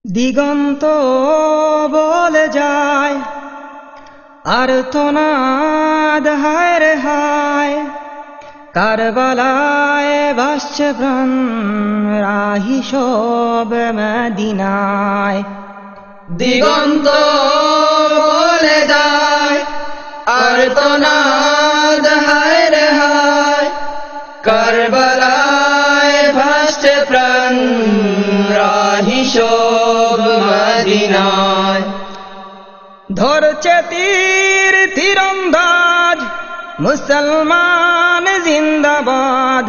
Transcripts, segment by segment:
দিগন্ত বলে যায় আর্তনাদ হায় রে হায়, কারবালায় ভাসছে প্রাণ রাহি সব মদিনায়। দিগন্ত বলে যায় আর্তনাদ হায় রে হায়, কারবালায় ভাসছে প্রাণ রাহি সব মদিনায়। ধরছে তীর তীরন্দাজ মুসলমান জিন্দাবাদ,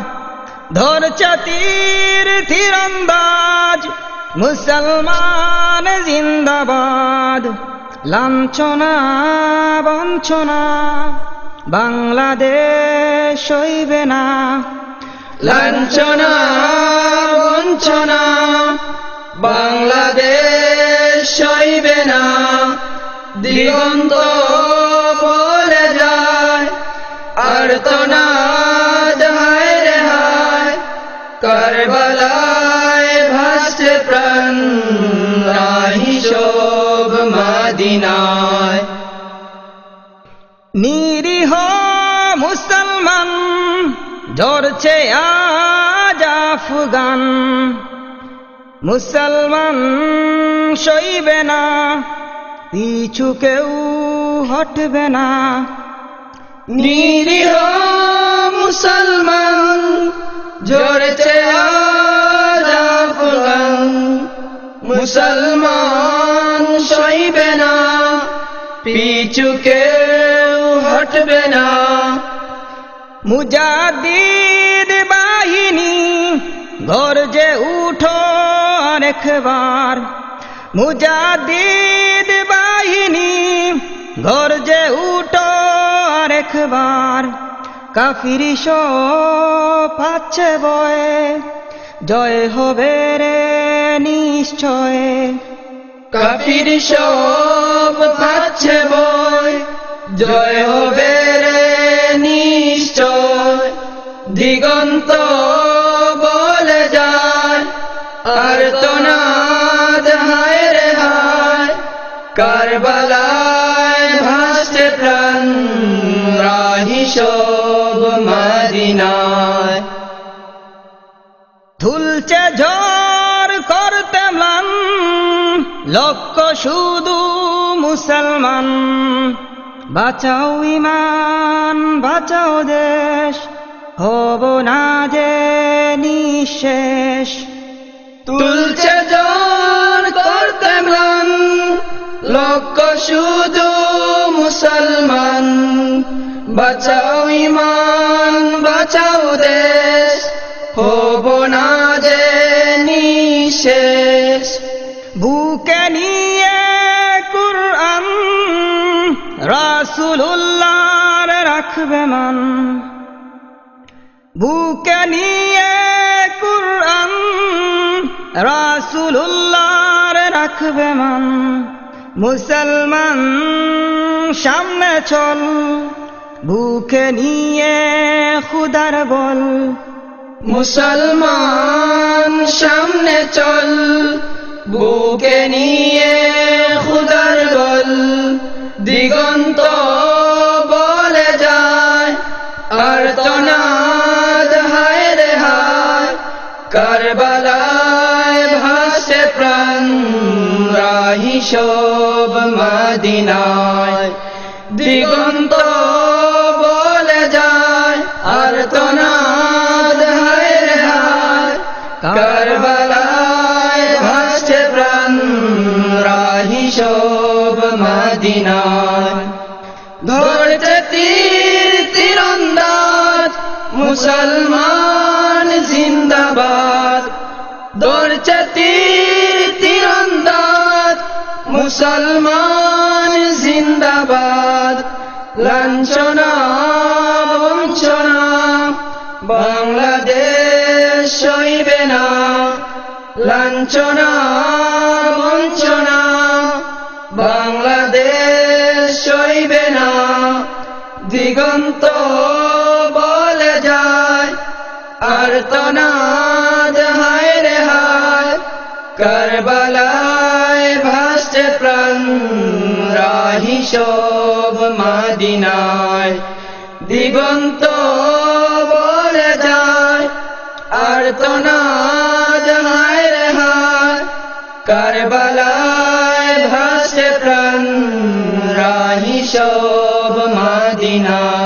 ধরছে তীর তীরন্দাজ মুসলমান জিন্দাবাদ। লাঞ্ছনা বঞ্চনা বাংলাদেশ সইবে না, লাঞ্ছনা বঞ্চনা বাংলাদেশ সইবে না। দিগন্ত বলে যায় আর্তনাদ হায় রে হায়, কারবালায় ভাসছে প্রাণ রাহি সব মদিনায়। নিরীহ মুসলমান ঝরছে আজ আফগান, মুসলমান সইবে না, পিছু কেউ হটবে না। নিরীহ মুসলমান ঝরছে আজ আফগান, মুসলমান সইবে না, পিছু কেউ হটবে না। মুজাদ্দিদ বাহিনী গর্জে উঠো আরেকবার, মুজাদ্দিদ বাহিনী গর্জে উঠো আরেকবার। কাফির সব পাচ্ছে বয়ে, জয় হবে রে নিশ্চয়। কাফির সব পাচ্ছে বয়, জয় হবে রে নিশ্চয়। দিগন্ত বলে যায় আর্তনাদ হায় রে হায়, কারবালায় ভাসছে প্রাণ রাহি সব মদিনায়। তুলছে ঝড় করতে ম্লান লক্ষ্য শুধু মুসলমান, বাঁচাও ইমান বাঁচাও দেশ, হব না যে নিঃশেষ। তুলছে ঝড় করতে ম্লান লক্ষ্য শুধু মুসলমান, বাঁচাও ইমান বাঁচাও দেশ, হব না যে নিঃশেষ। বুকে নিয়ে কুরআন রাসূলুল্লাহর রাখবে মান, বুকে নিয়ে কুরআন রাসূলুল্লাহর রাখবে মান। মুসলমান সামনে চল, বুকে নিয়ে খুদার বল। মুসলমান সামনে চল, বুকে নিয়ে খুদার বল। দিগন্ত বলে যায় আর্তনাদ হায় রে হায়, কারবালায় ভাসছে প্রাণ রাহি সব মদিনায়। দিগন্ত বলে যায় আর্তনাদ হায় রে হায়, কারবালায় ভাসছে প্রাণ রাহি সব মদিনায়। ধরছে তীর তীরন্দাজ মুসলমান জিন্দাবাদ, ধরছে তীর তীরন্দাজ মুসলমান জিন্দাবাদ। লাঞ্ছনা বঞ্চনা বাংলাদেশ সইবে না, লাঞ্ছনা বঞ্চনা বাংলাদেশ সইবে না। দিগন্ত বলে যায় আর্তনাদ হায় রে হায়, কারবালা কারবালায় ভাসছে প্রাণ রাহি সব মদিনায় দিগন্ত বলে যায় আর্তনাদ হায় রে হায় কারবালায় ভাসছে প্রাণ রাহি সব মদিনায়